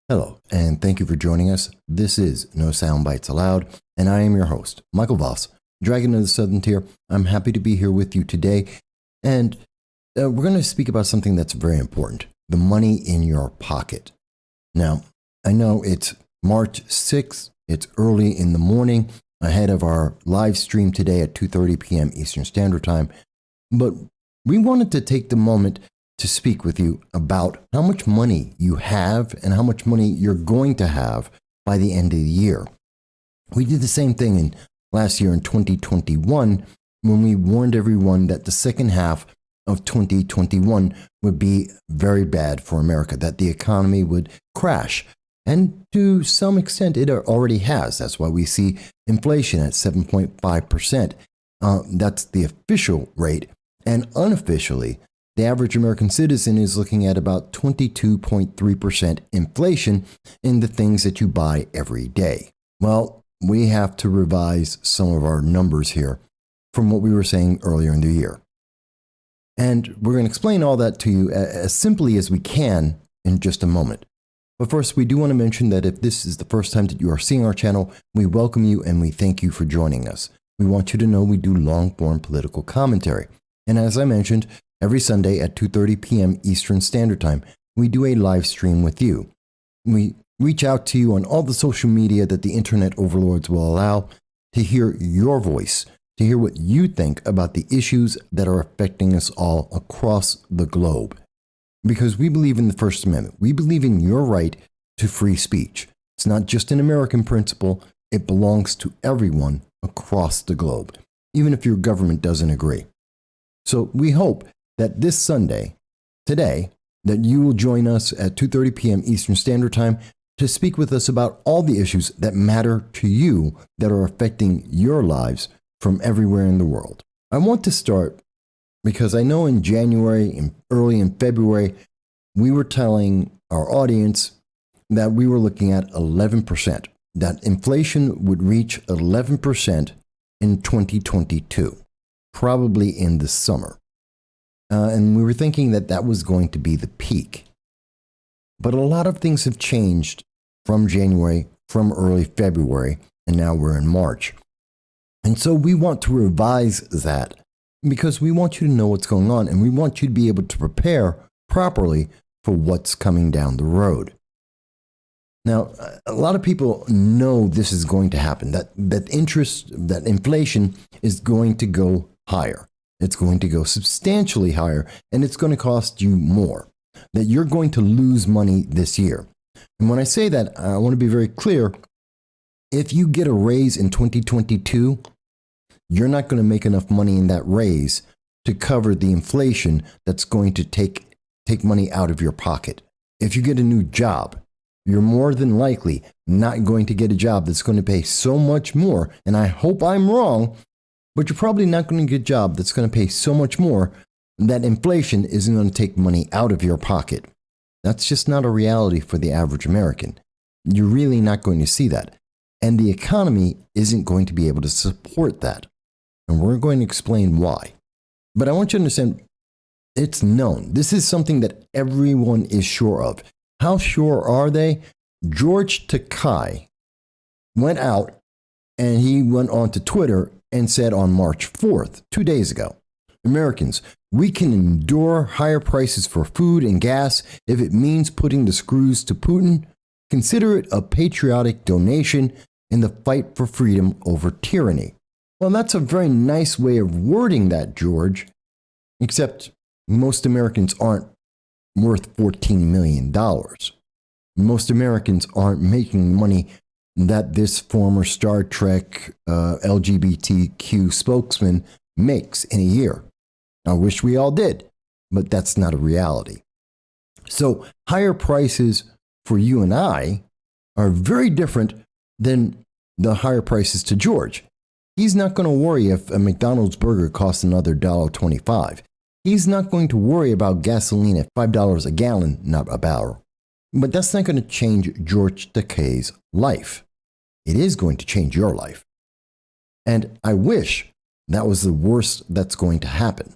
Hello, and thank you for joining us. This is No Soundbites Allowed, and I am your host, Michael Voss, Dragon of the Southern Tier. I'm happy to be here with you today, and we're going to speak about something that's very important, the money in your pocket. Now, I know it's March 6th, it's early in the morning, ahead of our live stream today at 2:30 p.m. Eastern Standard Time, but we wanted to take the moment to speak with you about how much money you have and how much money you're going to have by the end of the year. We did the same thing last year in 2021 when we warned everyone that the second half of 2021 would be very bad for America, that the economy would crash. And to some extent, it already has. That's why we see inflation at 7.5%. That's the official rate. And unofficially, the average American citizen is looking at about 22.3% inflation in the things that you buy every day. Well, we have to revise some of our numbers here from what we were saying earlier in the year. And we're going to explain all that to you as simply as we can in just a moment. But first, we do want to mention that if this is the first time that you are seeing our channel, we welcome you and we thank you for joining us. We want you to know we do long-form political commentary. And as I mentioned, every Sunday at 2:30 p.m. Eastern Standard Time, we do a live stream with you. We reach out to you on all the social media that the internet overlords will allow to hear your voice, to hear what you think about the issues that are affecting us all across the globe. Because we believe in the First Amendment. We believe in your right to free speech. It's not just an American principle. It belongs to everyone across the globe, even if your government doesn't agree. So we hope that this Sunday, today, that you will join us at 2:30 p.m. Eastern Standard Time to speak with us about all the issues that matter to you that are affecting your lives from everywhere in the world. I want to start because I know in January and early in February, we were telling our audience that we were looking at 11%, that inflation would reach 11% in 2022, probably in the summer. And we were thinking that that was going to be the peak. But a lot of things have changed from January, from early February, and now we're in March. And so we want to revise that because we want you to know what's going on and we want you to be able to prepare properly for what's coming down the road. Now, a lot of people know this is going to happen, that inflation is going to go higher. It's going to go substantially higher, and it's going to cost you more, that you're going to lose money this year. And when I say that, I want to be very clear. If you get a raise in 2022, you're not going to make enough money in that raise to cover the inflation that's going to take money out of your pocket. If you get a new job, you're more than likely not going to get a job that's going to pay so much more, and I hope I'm wrong, but you're probably not going to get a job that's going to pay so much more that inflation isn't going to take money out of your pocket. That's just not a reality for the average American. You're really not going to see that. And the economy isn't going to be able to support that. And we're going to explain why. But I want you to understand, it's known. This is something that everyone is sure of. How sure are they? George Takei went out and he went on to Twitter and said on March 4th, 2 days ago, Americans, we can endure higher prices for food and gas if it means putting the screws to Putin. Consider it a patriotic donation in the fight for freedom over tyranny. Well, that's a very nice way of wording that, George, except most Americans aren't worth $14 million. Most Americans aren't making money that this former Star Trek LGBTQ spokesman makes in a year. I wish we all did, but that's not a reality. So higher prices for you and I are very different than the higher prices to George. He's not going to worry if a McDonald's burger costs another $1.25. He's not going to worry about gasoline at $5 a gallon, not a barrel. But that's not going to change George Takei's life. It is going to change your life. And I wish that was the worst that's going to happen.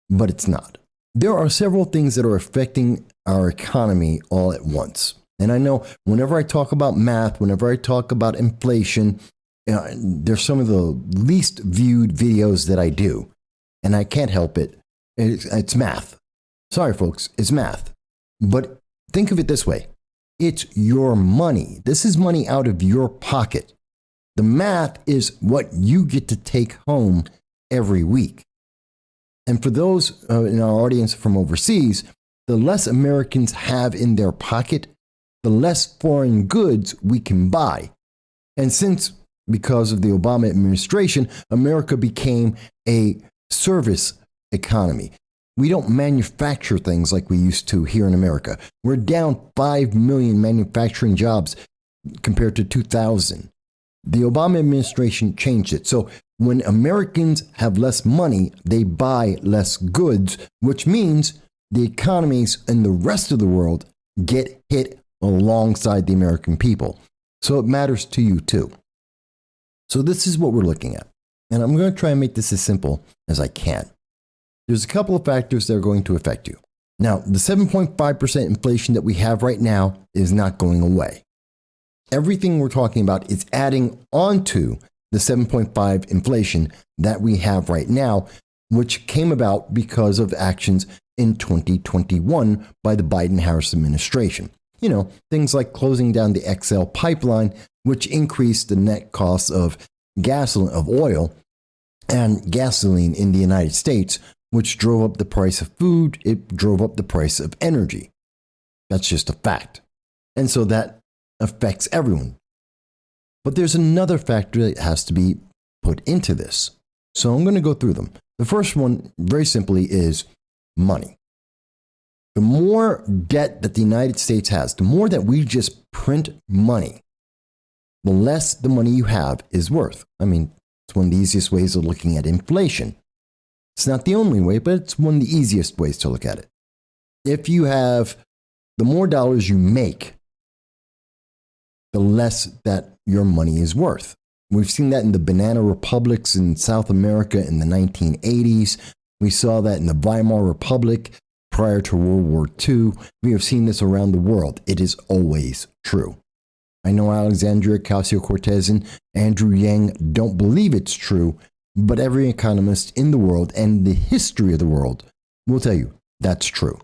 But it's not. There are several things that are affecting our economy all at once. And I know whenever I talk about math, whenever I talk about inflation, they're some of the least viewed videos that I do. And I can't help it. It's math. Sorry, folks, it's math. But think of it this way. It's your money. This is money out of your pocket. The math is what you get to take home every week. And for those in our audience from overseas, the less Americans have in their pocket, the less foreign goods we can buy. And since, because of the Obama administration, America became a service economy. We don't manufacture things like we used to here in America. We're down 5 million manufacturing jobs compared to 2000. The Obama administration changed it. So when Americans have less money, they buy less goods, which means the economies in the rest of the world get hit alongside the American people. So it matters to you too. So this is what we're looking at. And I'm going to try and make this as simple as I can. There's a couple of factors that are going to affect you. Now, the 7.5% inflation that we have right now is not going away. Everything we're talking about is adding onto the 7.5 inflation that we have right now, which came about because of actions in 2021 by the Biden-Harris administration. You know, things like closing down the XL pipeline, which increased the net cost of gasoline, of oil and gasoline in the United States, which drove up the price of food. It drove up the price of energy. That's just a fact. And so that affects everyone. But there's another factor that has to be put into this. So I'm going to go through them. The first one, very simply, is money. The more debt that the United States has, the more that we just print money, the less the money you have is worth. I mean, it's one of the easiest ways of looking at inflation. It's not the only way, but it's one of the easiest ways to look at it. If you have, the more dollars you make, the less that your money is worth. We've seen that in the banana republics in South America in the 1980s. We saw that in the Weimar Republic prior to World War II. We have seen this around the world. It is always true. I know Alexandria Ocasio-Cortez and Andrew Yang don't believe it's true, but every economist in the world and the history of the world will tell you that's true.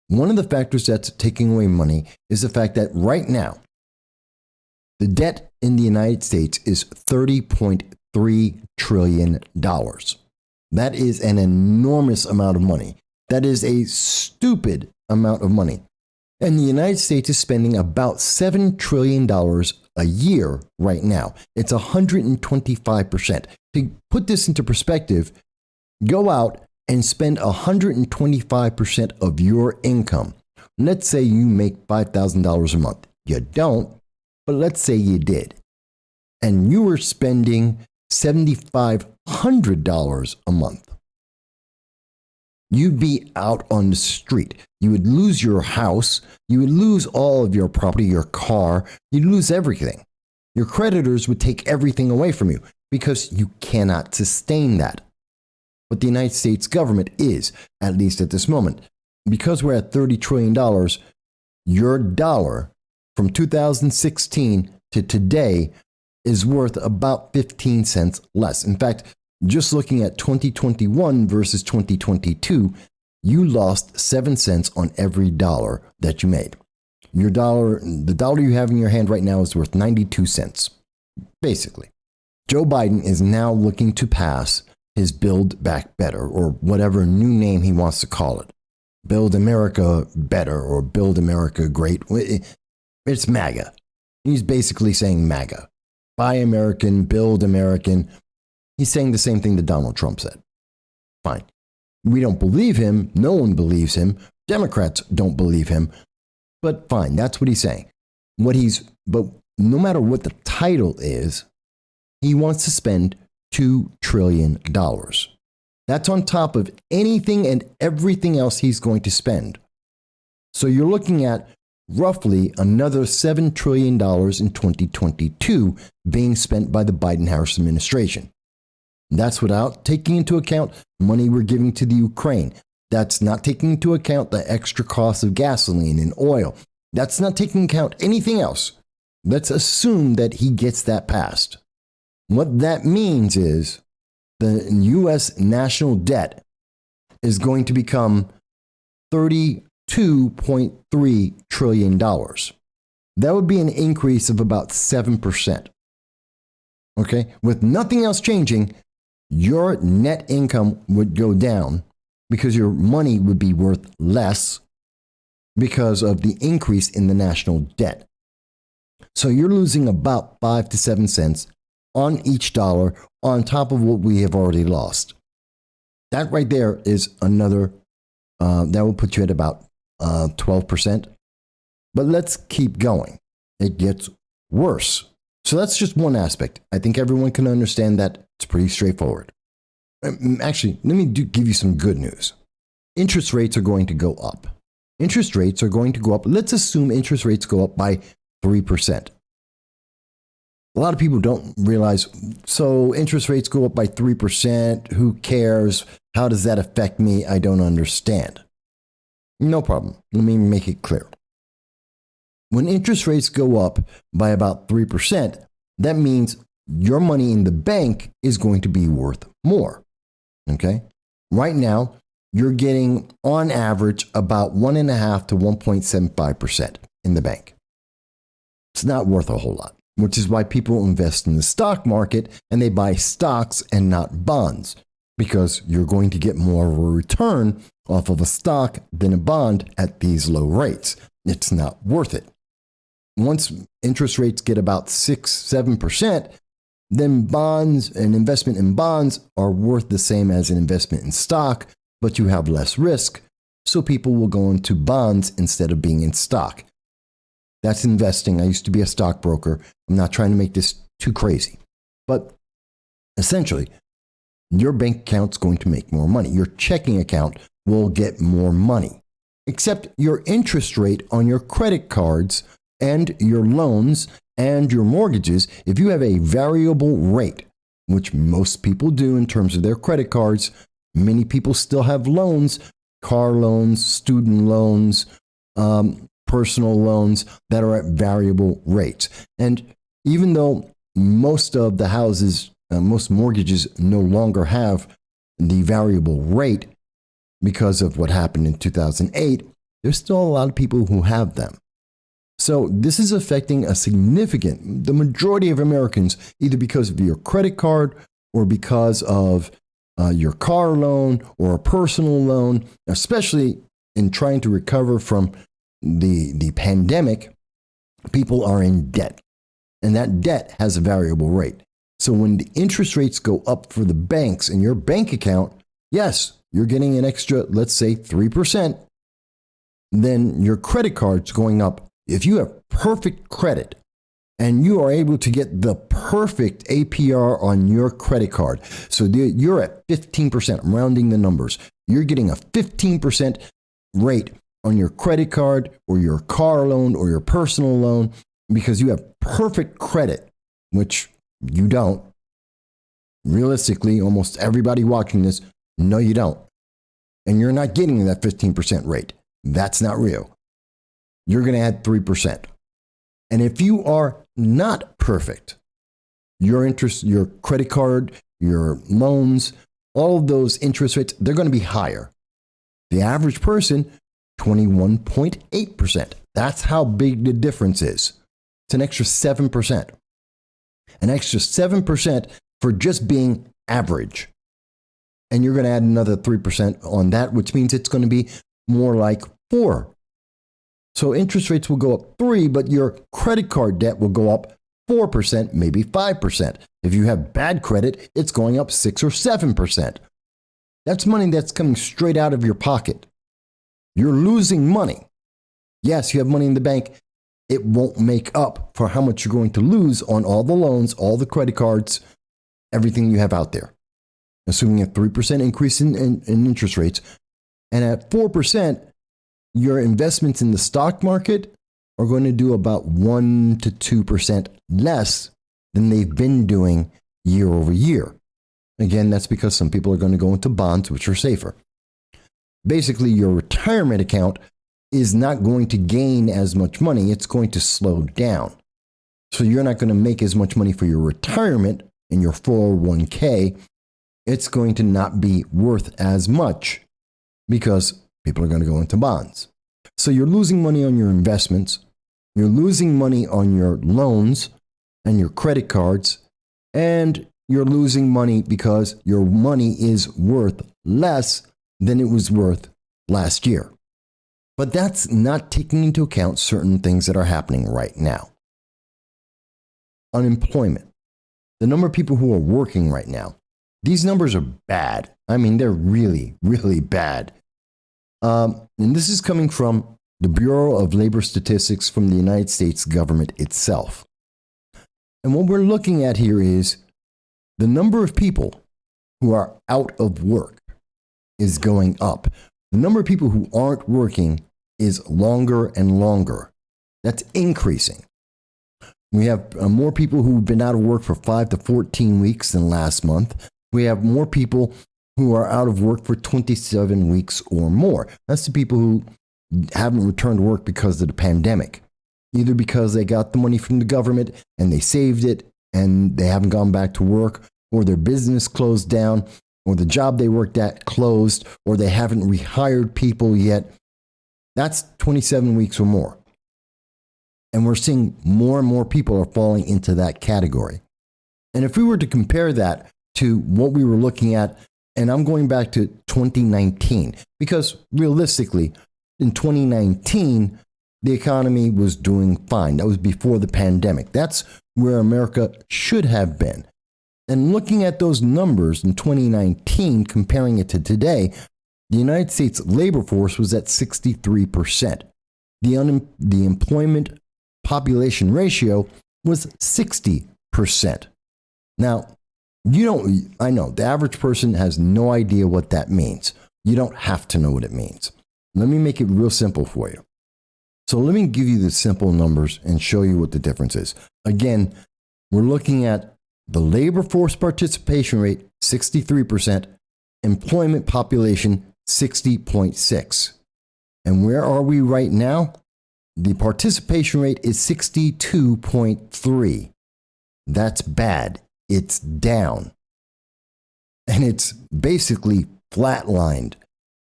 One of the factors that's taking away money is the fact that right now, the debt in the United States is $30.3 trillion. That is an enormous amount of money. That is a stupid amount of money. And the United States is spending about $7 trillion a year right now. It's 125%. To put this into perspective, go out and spend 125% of your income. Let's say you make $5,000 a month. You don't, but let's say you did. And you were spending $7,500 a month. You'd be out on the street. You would lose your house. You would lose all of your property, your car. You'd lose everything. Your creditors would take everything away from you because you cannot sustain that. But the United States government is, at least at this moment. Because we're at $30 trillion, your dollar from 2016 to today is worth about 15 cents less. In fact, just looking at 2021 versus 2022, you lost 7 cents on every dollar that you made. Your dollar, the dollar you have in your hand right now is worth 92 cents, basically. Joe Biden is now looking to pass his Build Back Better, or whatever new name he wants to call it. Build America Better or Build America Great. It's MAGA. He's basically saying MAGA. Buy American, build American. He's saying the same thing that Donald Trump said. Fine. We don't believe him. No one believes him. Democrats don't believe him. But fine, that's what he's saying. But no matter what the title is, he wants to spend $2 trillion. That's on top of anything and everything else he's going to spend. So you're looking at roughly another $7 trillion in 2022 being spent by the Biden-Harris administration. That's without taking into account money we're giving to the Ukraine. That's not taking into account the extra cost of gasoline and oil. That's not taking into account anything else. Let's assume that he gets that passed. What that means is the U.S. national debt is going to become $32.3 trillion. That would be an increase of about 7%. Okay? With nothing else changing, your net income would go down because your money would be worth less because of the increase in the national debt. So you're losing about 5 to 7 cents on each dollar on top of what we have already lost. That right there is another, that will put you at about 12%. But let's keep going. It gets worse. So that's just one aspect. I think everyone can understand that. It's pretty straightforward. Actually, let me give you some good news. Interest rates are going to go up. Interest rates are going to go up. Let's assume interest rates go up by 3%. A lot of people don't realize, so interest rates go up by 3%. Who cares? How does that affect me? I don't understand. No problem. Let me make it clear. When interest rates go up by about 3%, that means your money in the bank is going to be worth more. Okay? Right now, you're getting on average about 1.5 to 1.75% in the bank. It's not worth a whole lot, which is why people invest in the stock market and they buy stocks and not bonds, because you're going to get more of a return off of a stock than a bond at these low rates. It's not worth it. Once interest rates get about 6-7%, then bonds and investment in bonds are worth the same as an investment in stock, but you have less risk, so people will go into bonds instead of being in stock. That's investing. I used to be a stockbroker. I'm not trying to make this too crazy, but essentially, your bank account's going to make more money. Your checking account will get more money, except your interest rate on your credit cards and your loans and your mortgages, if you have a variable rate, which most people do in terms of their credit cards, many people still have loans, car loans, student loans, personal loans that are at variable rates. And even though most of the houses, most mortgages no longer have the variable rate because of what happened in 2008, there's still a lot of people who have them. So this is affecting the majority of Americans, either because of your credit card or because of your car loan or a personal loan, especially in trying to recover from the pandemic. People are in debt, and that debt has a variable rate. So when the interest rates go up for the banks in your bank account, yes, you're getting an extra, let's say 3%. Then your credit card's going up. If you have perfect credit and you are able to get the perfect APR on your credit card, so you're at 15%, I'm rounding the numbers, you're getting a 15% rate on your credit card or your car loan or your personal loan because you have perfect credit, which you don't. Realistically, almost everybody watching this, no, you don't. And you're not getting that 15% rate. That's not real. You're going to add 3%. And if you are not perfect, your interest, your credit card, your loans, all of those interest rates, they're going to be higher. The average person, 21.8%. That's how big the difference is. It's an extra 7%. An extra 7% for just being average. And you're going to add another 3% on that, which means it's going to be more like 4. So interest rates will go up 3, but your credit card debt will go up 4%, maybe 5%. If you have bad credit, it's going up 6 or 7%. That's money that's coming straight out of your pocket. You're losing money. Yes, you have money in the bank. It won't make up for how much you're going to lose on all the loans, all the credit cards, everything you have out there. Assuming a 3% increase in interest rates. And at 4%, your investments in the stock market are going to do about 1 to 2% less than they've been doing year over year. Again, that's because some people are going to go into bonds, which are safer. Basically, your retirement account is not going to gain as much money. It's going to slow down. So you're not going to make as much money for your retirement in your 401k. It's going to not be worth as much because people are going to go into bonds. So you're losing money on your investments. You're losing money on your loans and your credit cards. And you're losing money because your money is worth less than it was worth last year. But that's not taking into account certain things that are happening right now. Unemployment. The number of people who are working right now. These numbers are bad. I mean, they're really, really bad. And this is coming from the Bureau of Labor Statistics from the United States government itself. And what we're looking at here is the number of people who are out of work is going up. The number of people who aren't working is longer and longer. That's increasing. We have more people who've been out of work for 5 to 14 weeks than last month. We have more people who are out of work for 27 weeks or more. That's the people who haven't returned to work because of the pandemic, either because they got the money from the government and they saved it and they haven't gone back to work, or their business closed down, or the job they worked at closed, or they haven't rehired people yet. That's 27 weeks or more. And we're seeing more and more people are falling into that category. And if we were to compare that to what we were looking at, and I'm going back to 2019, because realistically, in 2019, the economy was doing fine. That was before the pandemic. That's where America should have been. And looking at those numbers in 2019, comparing it to today, the United States labor force was at 63%. The employment population ratio was 60%. Now, I know the average person has no idea what that means. You don't have to know what it means. Let me make it real simple for you. So let me give you the simple numbers and show you what the difference is. Again, we're looking at the labor force participation rate, 63%, employment population, 60.6. And where are we right now? The participation rate is 62.3. That's bad. It's down. And it's basically flatlined.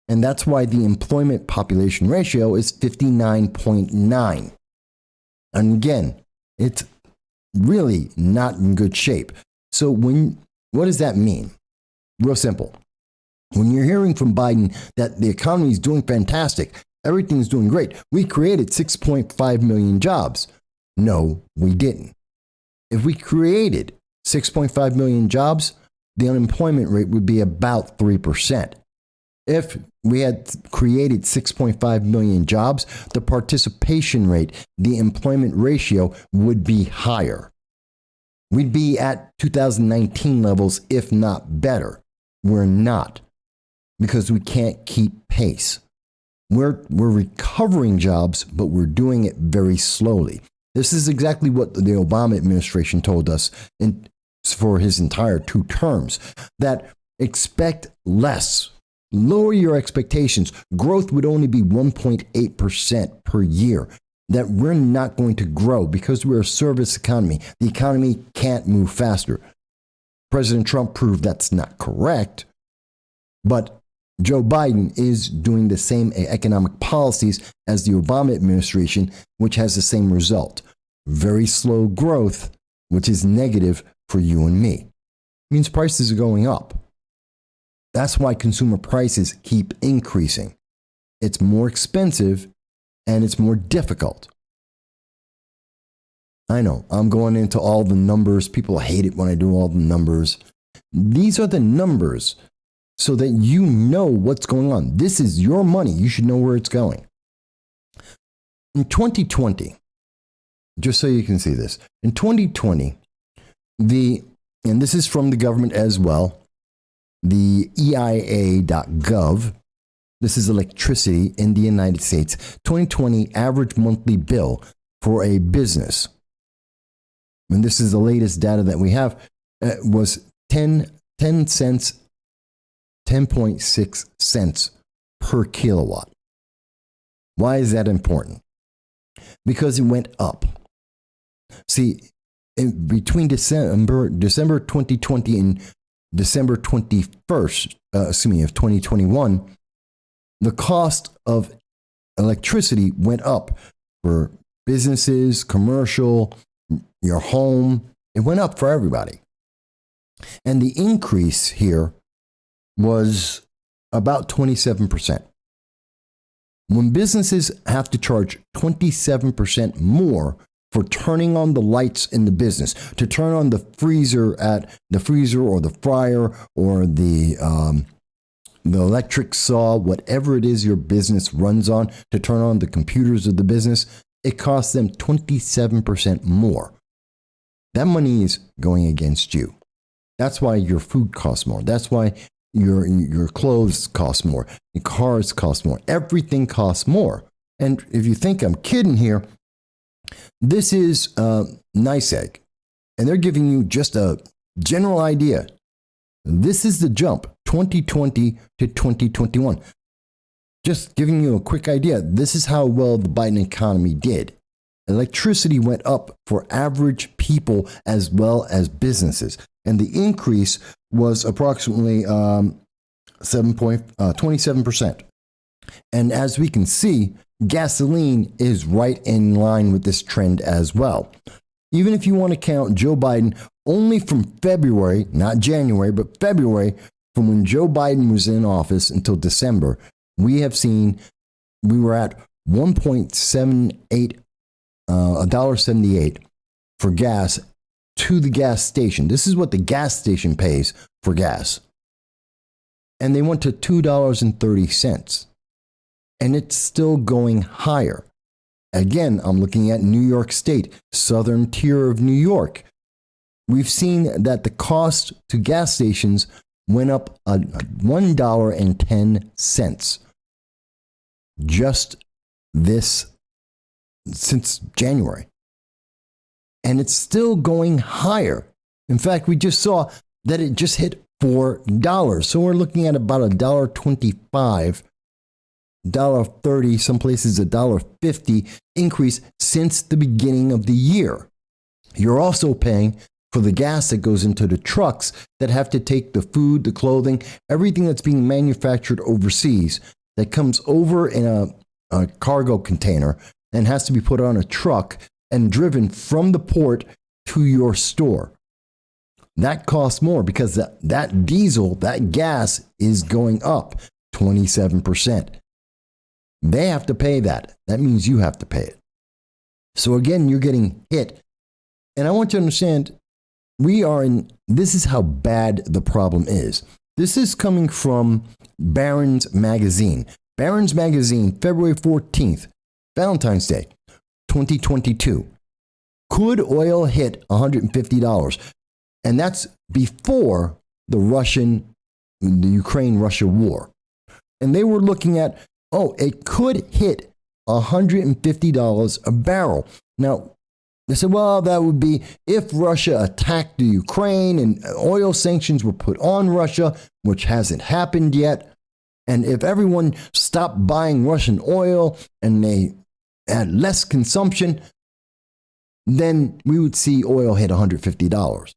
And that's why the employment population ratio is 59.9. And again, it's really not in good shape. So what does that mean? Real simple. When you're hearing from Biden that the economy is doing fantastic, everything's doing great, we created 6.5 million jobs. No, we didn't. If we created 6.5 million jobs, the unemployment rate would be about 3%. If we had created 6.5 million jobs, the participation rate, the employment ratio would be higher. We'd be at 2019 levels, if not better. We're not, because we can't keep pace. We're recovering jobs, but we're doing it very slowly. This is exactly what the Obama administration told us for his entire 2 terms, that expect less. Lower your expectations. Growth would only be 1.8% per year. That we're not going to grow because we're a service economy. The economy can't move faster. President Trump proved that's not correct, but Joe Biden is doing the same economic policies as the Obama administration, which has the same result. Very slow growth, which is negative for you and me. It means prices are going up. That's why consumer prices keep increasing. It's more expensive and it's more difficult. I know, I'm going into all the numbers. People hate it when I do all the numbers. These are the numbers so that you know what's going on. This is your money. You should know where it's going. In 2020, just so you can see this, in 2020, and this is from the government as well, the EIA.gov, this is electricity in the United States, 2020 average monthly bill for a business, and this is the latest data that we have, was 10 cents, 10.6 cents per kilowatt. Why is that important? Because it went up. See, between December 2020 and December 21st, of 2021, the cost of electricity went up for businesses, commercial, your home. It went up for everybody. And the increase here was about 27%. When businesses have to charge 27% more for turning on the lights in the business, to turn on the freezer or the fryer or the electric saw, whatever it is your business runs on, to turn on the computers of the business, it costs them 27% more. That money is going against you. That's why your food costs more. That's why your clothes cost more. Your cars cost more. Everything costs more. And if you think I'm kidding here, this is Nice Egg. And they're giving you just a general idea. This is the jump, 2020 to 2021. Just giving you a quick idea. This is how well the Biden economy did. Electricity went up for average people as well as businesses. And the increase was approximately 27%. And as we can see, gasoline is right in line with this trend as well. Even if you want to count Joe Biden only from February, not January, but February, from when Joe Biden was in office until December, we were at 1.78, $1.78 for gas to the gas station. This is what the gas station pays for gas. And they went to $2.30. And it's still going higher. Again, I'm looking at New York State, southern tier of New York. We've seen that the cost to gas stations went up $1.10 just this since January. And it's still going higher. In fact, we just saw that it just hit $4. So we're looking at about $1.25, $1.30, some places $1.50 increase since the beginning of the year. You're also paying for the gas that goes into the trucks that have to take the food, the clothing, everything that's being manufactured overseas that comes over in a cargo container and has to be put on a truck and driven from the port to your store. That costs more because that diesel, that gas is going up 27%. They have to pay that. That means you have to pay it. So again, you're getting hit. And I want you to understand, this is how bad the problem is. This is coming from Barron's Magazine. Barron's Magazine, February 14th, Valentine's Day, 2022. Could oil hit $150? And that's before the Ukraine-Russia war. And they were looking at, it could hit $150 a barrel. Now, they said, well, that would be if Russia attacked the Ukraine and oil sanctions were put on Russia, which hasn't happened yet. And if everyone stopped buying Russian oil and they had less consumption, then we would see oil hit $150.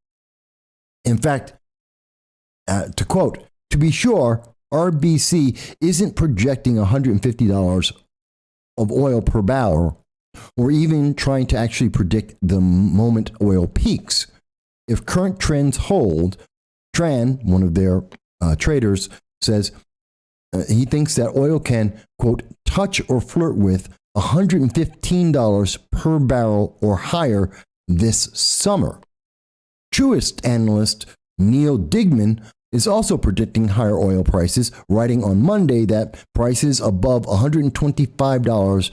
In fact, to quote, to be sure, RBC isn't projecting $150 of oil per barrel or even trying to actually predict the moment oil peaks. If current trends hold, Tran, one of their traders, says he thinks that oil can, quote, touch or flirt with $115 per barrel or higher this summer. Truist analyst Neil Digman is also predicting higher oil prices, writing on Monday that prices above $125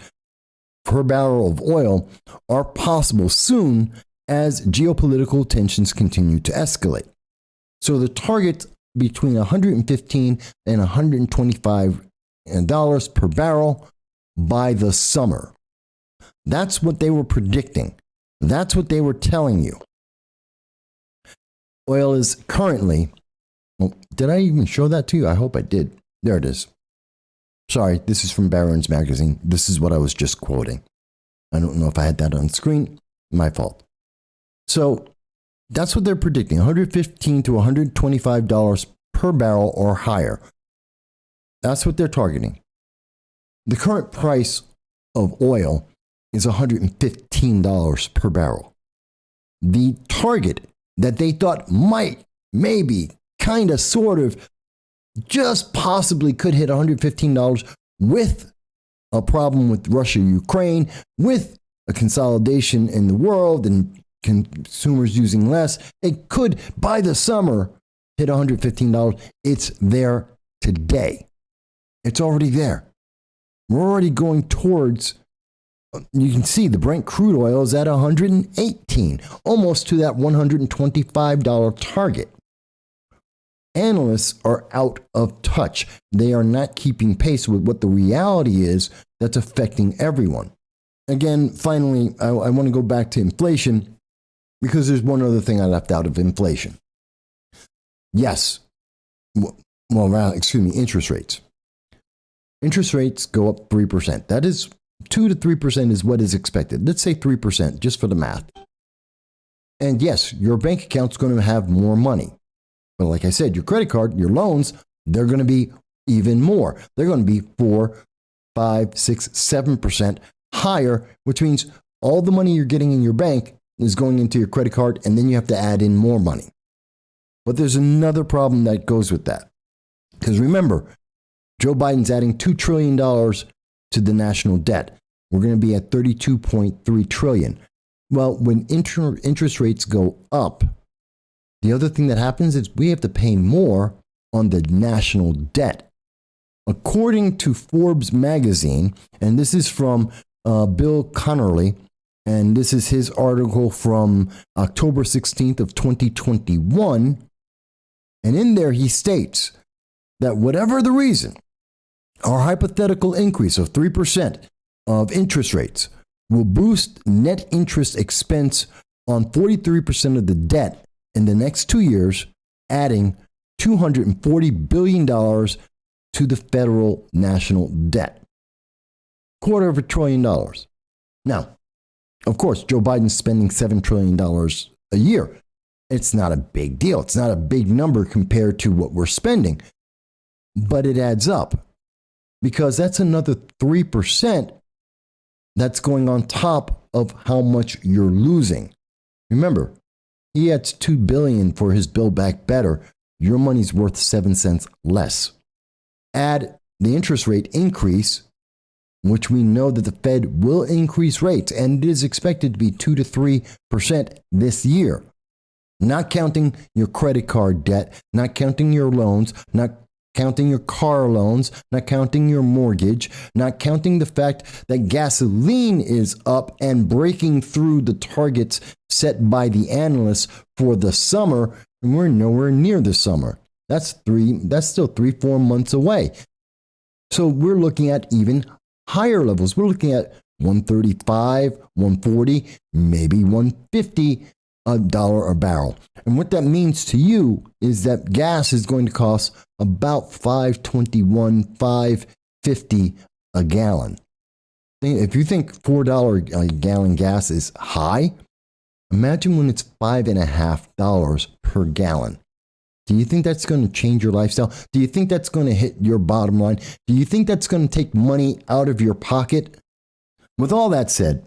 per barrel of oil are possible soon as geopolitical tensions continue to escalate. So the target between $115 and $125 per barrel by the summer. That's what they were predicting. That's what they were telling you. Oil is currently, did I even show that to you? I hope I did. There it is. Sorry, this is from Barron's Magazine. This is what I was just quoting. I don't know if I had that on screen. My fault. So that's what they're predicting, $115 to $125 per barrel or higher. That's what they're targeting. The current price of oil is $115 per barrel. The target that they thought might, maybe, kind of, sort of, just possibly could hit $115 with a problem with Russia, Ukraine, with a consolidation in the world and consumers using less, it could, by the summer, hit $115. It's there today. It's already there. We're already going towards, you can see the Brent crude oil is at 118, almost to that $125 target. Analysts are out of touch. They are not keeping pace with what the reality is that's affecting everyone. Again, finally, I want to go back to inflation because there's one other thing I left out of inflation. Yes. Interest rates. Interest rates go up 3%. That is 2 to 3% is what is expected. Let's say 3% just for the math. And yes, your bank account's going to have more money. But like I said, your credit card, your loans, they're going to be even more. They're going to be 4, 5, 6, 7% higher, which means all the money you're getting in your bank is going into your credit card, and then you have to add in more money. But there's another problem that goes with that. Because remember, Joe Biden's adding $2 trillion to the national debt. We're going to be at $32.3 trillion. Well, when interest rates go up, the other thing that happens is we have to pay more on the national debt. According to Forbes magazine, and this is from Bill Connerly, and this is his article from October 16th of 2021, and in there he states that whatever the reason, our hypothetical increase of 3% of interest rates will boost net interest expense on 43% of the debt in the next 2 years, adding $240 billion to the federal national debt. $250 billion. Now, of course, Joe Biden's spending $7 trillion a year. It's not a big deal. It's not a big number compared to what we're spending, but it adds up because that's another 3% that's going on top of how much you're losing. Remember, he adds $2 billion for his Build Back Better. Your money's worth 7 cents less. Add the interest rate increase, which we know that the Fed will increase rates, and it is expected to be 2 to 3% this year. Not counting your credit card debt, not counting your loans, not counting your car loans, not counting your mortgage, not counting the fact that gasoline is up and breaking through the targets set by the analysts for the summer, and we're nowhere near the summer. That's still 3-4 months away. So we're looking at even higher levels. We're looking at 135, 140, maybe 150 $1 a barrel. And what that means to you is that gas is going to cost about $5.21, $5.50 a gallon. If you think $4 a gallon gas is high, imagine when it's $5.50 per gallon. Do you think that's going to change your lifestyle? Do you think that's going to hit your bottom line? Do you think that's going to take money out of your pocket? With all that said,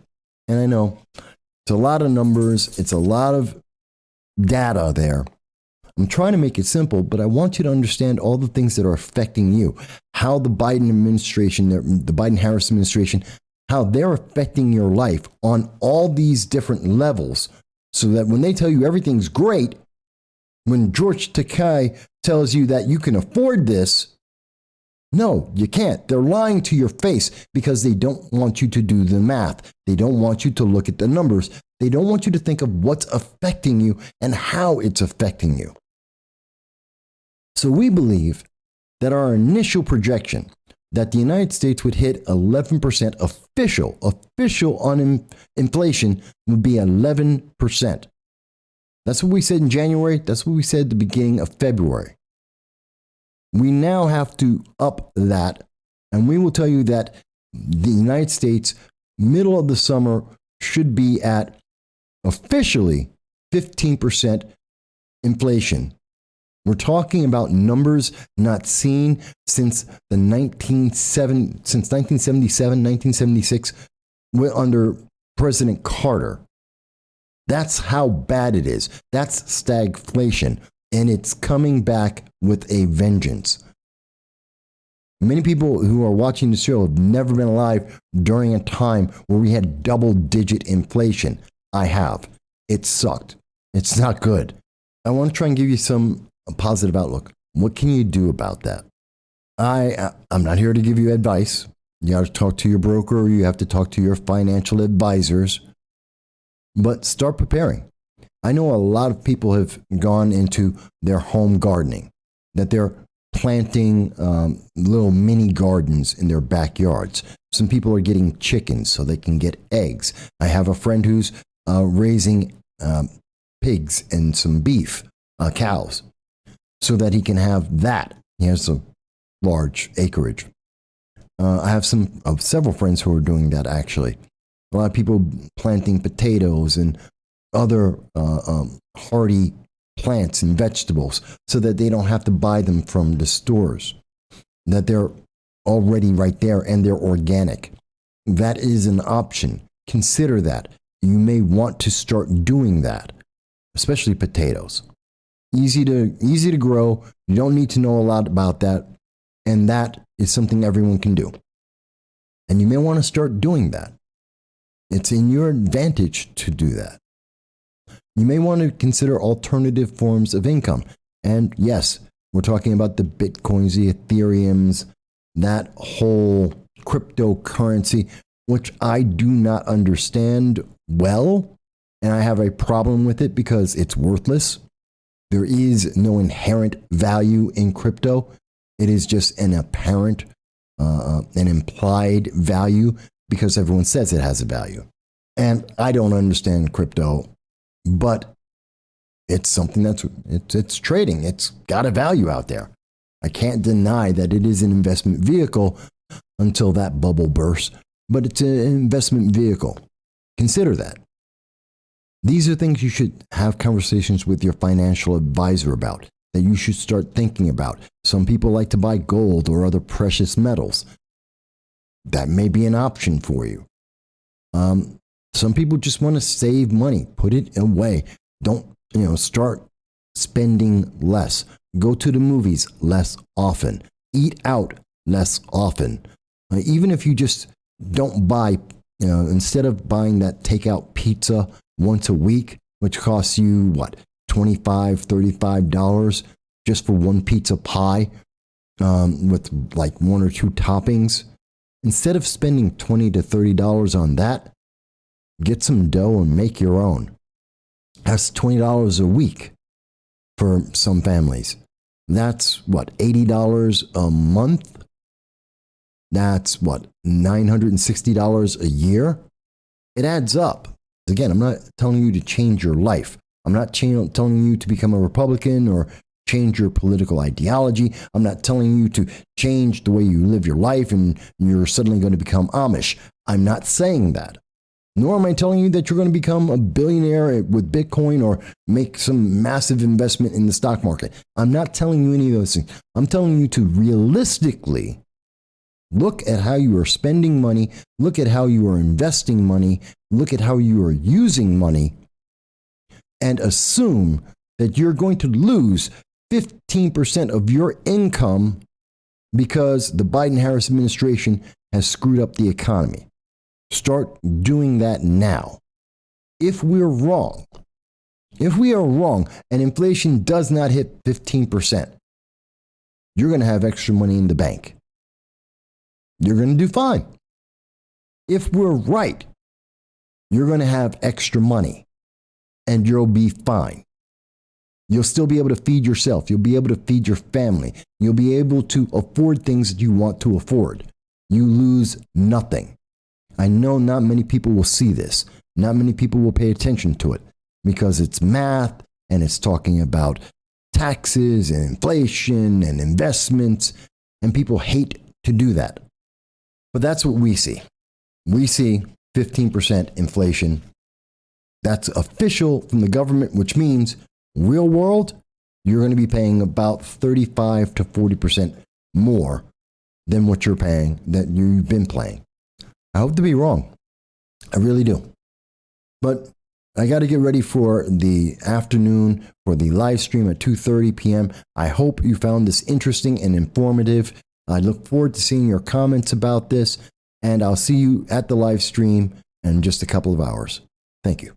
and I know it's a lot of numbers, it's a lot of data there. I'm trying to make it simple, but I want you to understand all the things that are affecting you, how the Biden administration, the Biden-Harris administration, how they're affecting your life on all these different levels, so that when they tell you everything's great, when George Takei tells you that you can afford this, no, you can't. They're lying to your face because they don't want you to do the math. They don't want you to look at the numbers. They don't want you to think of what's affecting you and how it's affecting you. So we believe that our initial projection that the United States would hit 11% official on inflation would be 11%. That's what we said in January. That's what we said at the beginning of February. We now have to up that And we will tell you that the United States, middle of the summer, should be at officially 15% inflation. We're talking about numbers not seen since 1977, 1976, under President Carter. That's how bad it is. That's stagflation, and it's coming back with a vengeance. Many people who are watching the show have never been alive during a time where we had double-digit inflation. I have. It sucked. It's not good. I want to try and give you some positive outlook. What can you do about that? I'm not here to give you advice. You have to talk to your broker, or you have to talk to your financial advisors. But start preparing. I know a lot of people have gone into their home gardening, that they're planting little mini gardens in their backyards. Some people are getting chickens so they can get eggs. I have a friend who's raising pigs and some beef, cows, so that he can have that. He has a large acreage. I have several friends who are doing that, actually. A lot of people planting potatoes and other hardy plants and vegetables so that they don't have to buy them from the stores, that they're already right there and they're organic. That is an option. Consider that. You may want to start doing that, especially potatoes. Easy to grow. You don't need to know a lot about that. And that is something everyone can do. And you may want to start doing that. It's in your advantage to do that. You may want to consider alternative forms of income. And yes, we're talking about the Bitcoins, the Ethereums, that whole cryptocurrency, which I do not understand well. And I have a problem with it because it's worthless. There is no inherent value in crypto. It is just an apparent, an implied value because everyone says it has a value. And I don't understand crypto, but it's something it's trading. It's got a value out there. I can't deny that it is an investment vehicle until that bubble bursts, but it's an investment vehicle. Consider that. These are things you should have conversations with your financial advisor about, that you should start thinking about. Some people like to buy gold or other precious metals. That may be an option for you. Some people just want to save money, put it away. Don't, start spending less. Go to the movies less often. Eat out less often. Even if you just don't buy, instead of buying that takeout pizza once a week, which costs you, $25, $35 just for one pizza pie with like one or two toppings. Instead of spending $20 to $30 on that, get some dough and make your own. That's $20 a week for some families. That's $80 a month? That's $960 a year? It adds up. Again, I'm not telling you to change your life. I'm not telling you to become a Republican or change your political ideology. I'm not telling you to change the way you live your life and you're suddenly going to become Amish. I'm not saying that. Nor am I telling you that you're going to become a billionaire with Bitcoin or make some massive investment in the stock market. I'm not telling you any of those things. I'm telling you to realistically look at how you are spending money, look at how you are investing money, look at how you are using money, and assume that you're going to lose 15% of your income because the Biden-Harris administration has screwed up the economy. Start doing that now. If we are wrong and inflation does not hit 15%, you're going to have extra money in the bank. You're going to do fine. If we're right, you're going to have extra money and you'll be fine. You'll still be able to feed yourself. You'll be able to feed your family. You'll be able to afford things that you want to afford. You lose nothing. I know not many people will see this. Not many people will pay attention to it because it's math and it's talking about taxes and inflation and investments, and people hate to do that. But that's what we see. We see 15% inflation. That's official from the government, which means real world, you're going to be paying about 35 to 40% more than what you're paying, that you've been paying. I hope to be wrong. I really do. But I got to get ready for the afternoon for the live stream at 2:30 p.m. I hope you found this interesting and informative. I look forward to seeing your comments about this, and I'll see you at the live stream in just a couple of hours. Thank you.